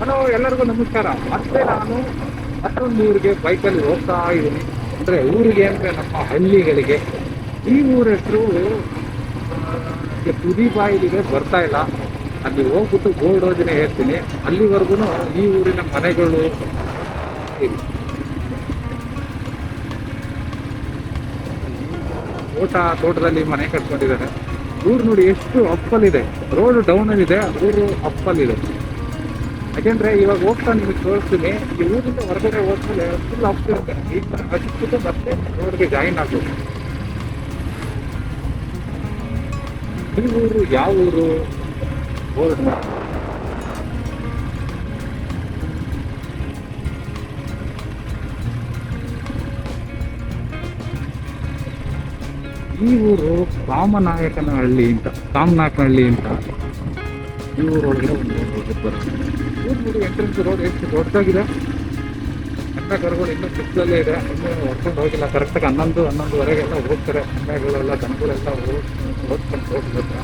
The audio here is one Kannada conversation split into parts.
ಹಲೋ, ಎಲ್ಲರಿಗೂ ನಮಸ್ಕಾರ. ಮತ್ತೆ ನಾನು ಮತ್ತೊಂದು ಊರಿಗೆ ಬೈಕಲ್ಲಿ ಹೋಗ್ತಾ ಇದ್ದೀನಿ. ಅಂದರೆ ಊರಿಗೆ ಅಂದರೆ ನಮ್ಮ ಹಳ್ಳಿಗಳಿಗೆ. ಈ ಊರ ಹೆಸರು ತುದಿ ಬಾಯಿಲಿಗೆ ಬರ್ತಾ ಇಲ್ಲ. ಅಲ್ಲಿ ಹೋಗ್ಬಿಟ್ಟು ಬೋರ್ಡ್ ಯೋಜನೆ ಹೇಳ್ತೀನಿ. ಅಲ್ಲಿವರೆಗೂ ಈ ಊರಿನ ಮನೆಗಳು ತೋಟದಲ್ಲಿ ಮನೆ ಕಟ್ಕೊಂಡಿದ್ದಾರೆ. ಊರು ನೋಡಿ ಎಷ್ಟು ಅಪ್ಪಲ್ಲಿದೆ. ರೋಡ್ ಡೌನಲ್ಲಿದೆ, ಊರು ಅಪ್ಪಲ್ಲಿದೆ. ಯಾಕೆಂದ್ರೆ ಇವಾಗ ಹೋಗ್ತಾ ನಿಮಗೆ ತೋರಿಸ್ತೀನಿ. ಈ ಊರಿಂದ ಹೊರಗಡೆ ಹೋದ್ಮೇಲೆ ಫುಲ್ ಅಪ್ ಇರುತ್ತೆ. ಈಗ ಹಚ್ಚಿಬಿಟ್ಟು ಮತ್ತೆ ರೋಡ್ಗೆ ಜಾಯಿನ್ ಆಗ್ಬೋದು. ಈ ಊರು ಯಾವ ಊರು? ಬೋರ್ಡ್ ಈ ಊರು ಕಾಮನಾಯಕನಹಳ್ಳಿ ಅಂತ. ಈ ಊರೊಳಗೆ ಒಂದು ಬರುತ್ತೆ. ಊರು ನೋಡಿ ಎಂಟ್ರೆನ್ಸ್ ರೋಡ್ ಎಷ್ಟು ದೊಡ್ಡದಾಗಿದೆ. ಎಮ್ಮೆಕರುಗಳು ಇನ್ನೂ ಚಿಕ್ಕದಲ್ಲೇ ಇದೆ, ಇನ್ನೂ ಹೊಡ್ಕೊಂಡು ಹೋಗಿಲ್ಲ. ಕರೆಕ್ಟಾಗಿ 11-11:30 ಹೋಗ್ತಾರೆ. ಎಮ್ಮೆಗಳೆಲ್ಲ ದನಗಳೆಲ್ಲ ಓದ್ಕೊಂಡು ಹೋಗ್ಬೇಕು.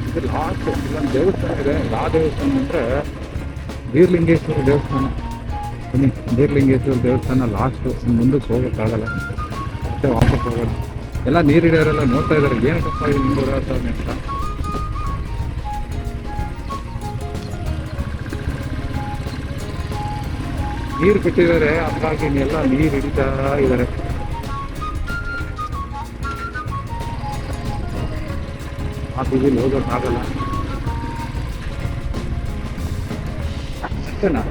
ಇದು ಲಾಸ್ಟ್ ಇಲ್ಲೊಂದು ದೇವಸ್ಥಾನ ಇದೆ. ಯಾವ ದೇವಸ್ಥಾನ ಅಂದರೆ ಬೀರ್ಲಿಂಗೇಶ್ವರ ದೇವಸ್ಥಾನ. ಬನ್ನಿ, ಬೀರ್ಲಿಂಗೇಶ್ವರ ದೇವಸ್ಥಾನ ಲಾಸ್ಟ್. ಮುಂದಕ್ಕೆ ಹೋಗೋಕ್ಕಾಗಲ್ಲ, ಮತ್ತೆ ವಾಪಸ್ ಹೋಗೋಣ. ಎಲ್ಲ ನೀರಿಡೋರೆಲ್ಲ ನೋಡ್ತಾ ಇದ್ದಾರೆ, ಏನಕ್ಕಪ್ಪ ಹಿಂಗೆ ಓಡಾಡ್ತಾವೆ ಅಂತ. ನೀರು ಬಿಟ್ಟಿದ್ದಾರೆ, ಹಾಗಾಗಿ ಎಲ್ಲ ನೀರು ಹಿಡಿತಾ ಇದ್ದಾರೆ. ಆ ಬೀದಿಲಿ ಹೋಗೋಕ್ಕಾಗಲ್ಲ. ಅಷ್ಟೇನಾ?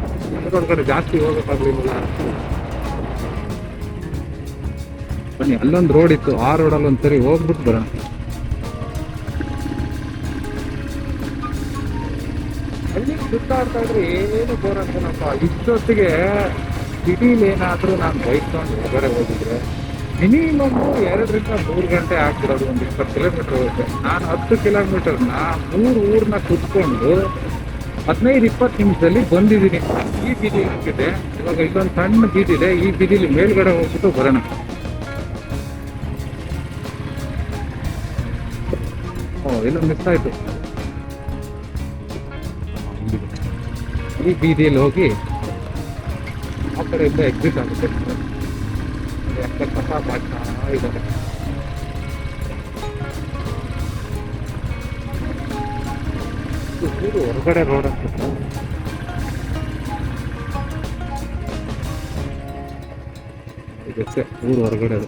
ಕಡೆ ಜಾಸ್ತಿ ಹೋಗೋಕ್ಕಾಗಲಿಲ್ಲ. ಬನ್ನಿ, ಅಲ್ಲೊಂದು ರೋಡ್ ಇತ್ತು, ಆ ರೋಡಲ್ಲಿ ಒಂದ್ಸರಿ ಹೋಗ್ಬಿಟ್ಟು ಬರೋಣ. ಅಲ್ಲಿ ಸುತ್ತಾಡ್ತಾ ಇದ್ರೆ ಏನು ಬೋರ್ ಆಗ್ತಾನಪ್ಪ. ಇಷ್ಟೊತ್ತಿಗೆ ಸಿಟಿಲಿ ಏನಾದರೂ ನಾನು ಬೈಕ್ ತಗೊಂಡು ಹೊರಗಡೆ ಹೋಗಿದ್ರೆ ಮಿನಿಮಮ್ 2-3 ಗಂಟೆ ಆಗ್ಬಿಡೋದು. ಒಂದು 20 ಕಿಲೋಮೀಟರ್ ಹೋಗುತ್ತೆ. ನಾನು 10 ಕಿಲೋಮೀಟರ್ನ 3 ಊರನ್ನ ಕುತ್ಕೊಂಡು 15-20 ನಿಮಿಷದಲ್ಲಿ ಬಂದಿದ್ದೀನಿ. ಈ ಬೀದಿ ಹೋಗಿದೆ. ಇವಾಗ ಇಲ್ಲೊಂದು ಸಣ್ಣ ಬೀದಿ ಇದೆ, ಈ ಬೀದಿಲಿ ಮೇಲ್ಗಡೆ ಹೋಗ್ಬಿಟ್ಟು ಬರೋಣ. ಎಲ್ಲ ಮಿಸ್ ಆಯ್ತು. ಈ ಬೀದಿಯಲ್ಲಿ ಹೋಗಿ ಆ ಕಡೆಯಿಂದ ಎಕ್ಸಿಟ್ ಆಗುತ್ತೆ. ಕಸ ಮಾಡ್ತಾ ಇದ್ದಾರೆ. ಊರು ಹೊರಗಡೆ ರೋಡ್ ಅಂತ. ಇದಕ್ಕೆ ಊರು ಹೊರಗಡೆ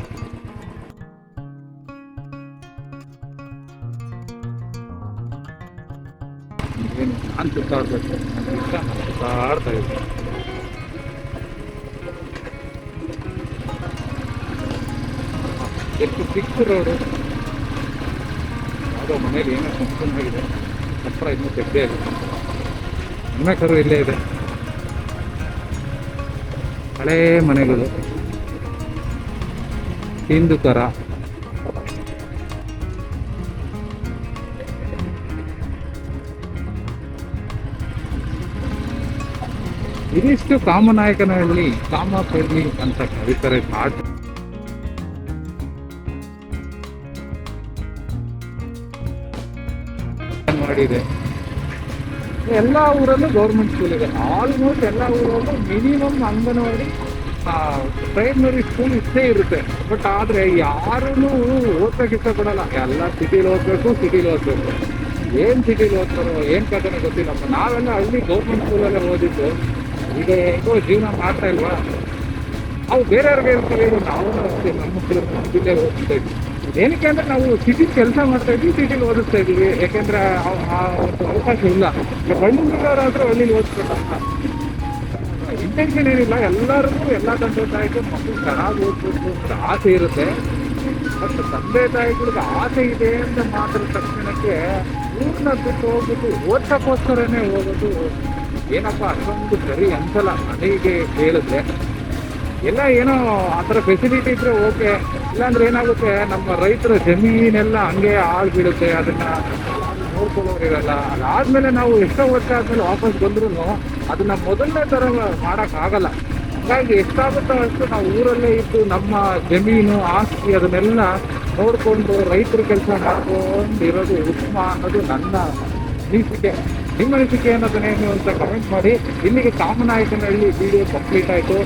ನಾನು ಸುತ್ತಾಡ್ಬೇಕು. ನನ್ನ ಇಷ್ಟ, ನಾನು ಸುತ್ತಾಡ್ತಾ ಇದ್ದೆ. ಎಷ್ಟು ಚಿಕ್ಕ ರೋಡು. ಯಾವುದೋ ಮನೇಲಿ ಏನೋ ಫಂಕ್ಷನ್ ಆಗಿದೆ. ಹತ್ರ ಇನ್ನೂ ತೆಗ್ದೇ ಇದೆ. ಎಮ್ಮೆಕರು ಇಲ್ಲೇ ಇದೆ. ಹಳೇ ಮನೆಗಳು, ಹಿಂದೂ ಕರ. ಇದಿಷ್ಟು ಕಾಮನಾಯಕನಹಳ್ಳಿ, ಕಾಮಪಳ್ಳಿ ಅಂತ ಕರೀತಾರೆ. ಘಾಟ್ ಮಾಡಿದೆ. ಎಲ್ಲ ಊರಲ್ಲೂ ಗೌರ್ಮೆಂಟ್ ಸ್ಕೂಲ್ ಇದೆ. ಆಲ್ಮೋಸ್ಟ್ ಎಲ್ಲ ಊರಲ್ಲೂ ಮಿನಿಮಮ್ ಅಂಗನವಾಡಿ, ಪ್ರೈಮರಿ ಸ್ಕೂಲ್ ಇಷ್ಟೇ ಇರುತ್ತೆ. ಬಟ್ ಆದರೆ ಯಾರೂ ಓದೋಕ್ಕೆ ಇಷ್ಟಪಡಲ್ಲ. ಎಲ್ಲ ಸಿಟಿಲಿ ಓದಬೇಕು. ಏನು ಸಿಟಿಲಿ ಓದ್ತಾರೋ ಏನು ಕಥೆನೋ ಗೊತ್ತಿಲ್ಲಪ್ಪ. ನಾವೆಲ್ಲ ಹಳ್ಳಿ ಗೌರ್ಮೆಂಟ್ ಸ್ಕೂಲಲ್ಲೇ ಓದಿದ್ದು. ಈಗ ಹೇಗೋ ಜೀವನ ಮಾಡ್ತಾ ಇಲ್ವಾ? ಅವು ಬೇರೆಯವ್ರಿಗೆ ಹೇಳ್ತೀವಿ, ನಾವು ಅಷ್ಟೇ ನಮ್ಮ ಮಕ್ಕಳು ಸಿಟಿಲೇ ಓದಿಸ್ತಾ ಇದ್ವಿ. ಏನಕ್ಕೆ ಅಂದರೆ ನಾವು ಸಿಟಿ ಕೆಲಸ ಮಾಡ್ತಾ ಇದ್ವಿ, ಸಿಟಿಲಿ ಓದಿಸ್ತಾ ಇದ್ವಿ. ಯಾಕೆಂದರೆ ಆ ಒಂದು ಅವಕಾಶ ಇಲ್ಲ. ಹಳ್ಳಿಯವರಾದರೂ ಹಳ್ಳಿಲಿ ಓದಿಸ್ಬೇಕಂತ ಇಂಟೆನ್ಷನ್ ಏನಿಲ್ಲ. ಎಲ್ಲರಿಗೂ ಎಲ್ಲ ತಂದೆ ತಾಯಿಗೂ ಮಕ್ಕಳು ಚೆನ್ನಾಗಿ ಓದ್ಬೇಕು ಅಂತ ಆಸೆ ಇರುತ್ತೆ. ಬಟ್ ತಂದೆ ತಾಯಿಗಳಿಗೆ ಆಸೆ ಇದೆ ಅಂತ ಮಾತ್ರ ತಕ್ಷಣಕ್ಕೆ ಊರನ್ನ ಬಿಟ್ಟು ಹೋಗ್ಬಿಟ್ಟು ಓದ್ಸಕ್ಕೋಸ್ಕರನೇ ಹೋಗೋದು ಏನಪ್ಪ ಅಷ್ಟೊಂದು ಸರಿ ಅನ್ಸಲ್ಲ. ನನಗೆ ಹೇಳಿದ್ರೆ ಎಲ್ಲ ಏನೋ ಆ ಥರ ಫೆಸಿಲಿಟಿ ಇದ್ರೆ ಓಕೆ. ಇಲ್ಲಾಂದ್ರೆ ಏನಾಗುತ್ತೆ, ನಮ್ಮ ರೈತರ ಜಮೀನೆಲ್ಲ ಹಂಗೆ ಬೀಳುತ್ತೆ. ಅದನ್ನ ನೋಡ್ಕೊಳ್ಳೋರಿರಲ್ಲ. ಅದಾದ್ಮೇಲೆ ನಾವು ಎಷ್ಟೋ ವರ್ಷ ಆದ್ಮೇಲೆ ವಾಪಸ್ ಬಂದ್ರೂ ಅದನ್ನ ಮೊದಲನೇ ಥರ ಮಾಡೋಕ್ಕಾಗಲ್ಲ. ಹಾಗಾಗಿ ಎಷ್ಟಾಗುತ್ತೋ ಅಷ್ಟು ನಾವು ಊರಲ್ಲೇ ಇದ್ದು ನಮ್ಮ ಜಮೀನು ಆಸ್ತಿ ಅದನ್ನೆಲ್ಲ ನೋಡಿಕೊಂಡು ರೈತರ ಕೆಲಸ ಮಾಡ್ಕೊಂಡಿರೋದು ಉತ್ತಮ ಅನ್ನೋದು ನನ್ನ ಅನಿಸಿಕೆ. ನಿಮ್ಮ ಅನಿಸಿಕೆ ಅನ್ನೋದನ್ನೇನು ಅಂತ ಕಮೆಂಟ್ ಮಾಡಿ. ಇಲ್ಲಿಗೆ ಕಾಮನಾಯಕನಹಳ್ಳಿ ವಿಡಿಯೋ ಕಂಪ್ಲೀಟ್ ಆಯಿತು.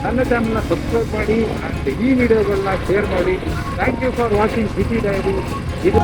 ನನ್ನ ಚಾನಲ್ನ ಸಬ್ಸ್ಕ್ರೈಬ್ ಮಾಡಿ ಆ್ಯಂಡ್ ಈ ವಿಡಿಯೋಗಳನ್ನ ಶೇರ್ ಮಾಡಿ. Thank you for watching city diary. ಇದು